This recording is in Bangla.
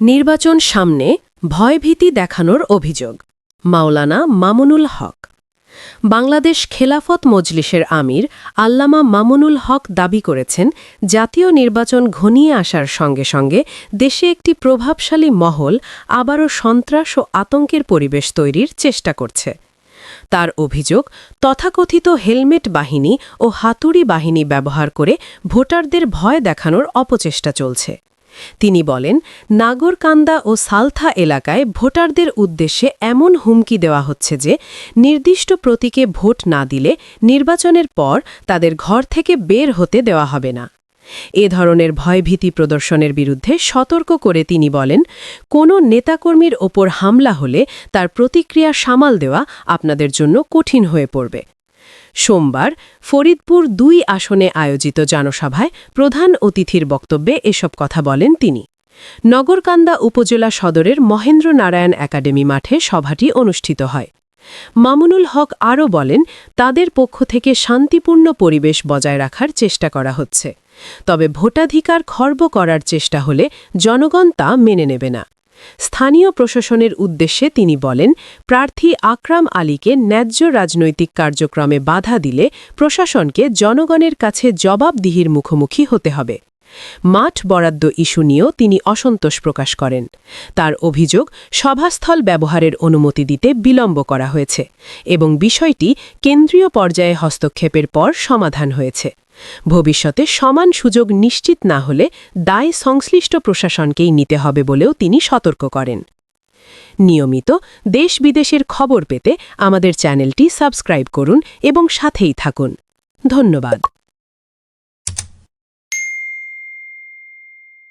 নির্বাচন সামনে ভয়ভীতি দেখানোর অভিযোগ মাওলানা মামুনুল হক। বাংলাদেশ খেলাফত মজলিসের আমির আল্লামা মামুনুল হক দাবি করেছেন, জাতীয় নির্বাচন ঘনিয়ে আসার সঙ্গে সঙ্গে দেশে একটি প্রভাবশালী মহল আবারও সন্ত্রাস ও আতঙ্কের পরিবেশ তৈরির চেষ্টা করছে। তার অভিযোগ, তথাকথিত হেলমেট বাহিনী ও হাতুড়ি বাহিনী ব্যবহার করে ভোটারদের ভয় দেখানোর অপচেষ্টা চলছে। তিনি বলেন, নাগরকান্দা ও সালথা এলাকায় ভোটারদের উদ্দেশ্যে এমন হুমকি দেওয়া হচ্ছে যে নির্দিষ্ট প্রতীকে ভোট না দিলে নির্বাচনের পর তাদের ঘর থেকে বের হতে দেওয়া হবে না। এ ধরনের ভয়ভীতি প্রদর্শনের বিরুদ্ধে সতর্ক করে তিনি বলেন, কোনো নেতাকর্মীর ওপর হামলা হলে তার প্রতিক্রিয়া সামাল দেওয়া আপনাদের জন্য কঠিন হয়ে পড়বে। সোমবার ফরিদপুর ২ আসনে আয়োজিত জনসভায় প্রধান অতিথির বক্তব্যে এসব কথা বলেন তিনি। নগরকান্দা উপজেলা সদরের মহেন্দ্র নারায়ণ একাডেমি মাঠে সভাটি অনুষ্ঠিত হয়। মামুনুল হক আরও বলেন, তাদের পক্ষ থেকে শান্তিপূর্ণ পরিবেশ বজায় রাখার চেষ্টা করা হচ্ছে, তবে ভোটাধিকার খর্ব করার চেষ্টা হলে জনগণ তা মেনে নেবে না। স্থানীয় প্রশাসনের উদ্দেশ্যে তিনি বলেন, প্রার্থী আকরাম আলীকে ন্যায্য রাজনৈতিক কার্যক্রমে বাধা দিলে প্রশাসনকে জনগণের কাছে জবাবদিহির মুখোমুখি হতে হবে। মাঠ বরাদ্দ ইস্যু নিয়েও তিনি অসন্তোষ প্রকাশ করেন। তার অভিযোগ, সভাস্থল ব্যবহারের অনুমতি দিতে বিলম্ব করা হয়েছে এবং বিষয়টি কেন্দ্রীয় পর্যায়ে হস্তক্ষেপের পর সমাধান হয়েছে। ভবিষ্যতে সমান সুযোগ নিশ্চিত না হলে দায় সংশ্লিষ্ট প্রশাসনকেই নিতে হবে বলেও তিনি সতর্ক করেন। নিয়মিত দেশ বিদেশের খবর পেতে আমাদের চ্যানেলটি সাবস্ক্রাইব করুন এবং সাথেই থাকুন। ধন্যবাদ।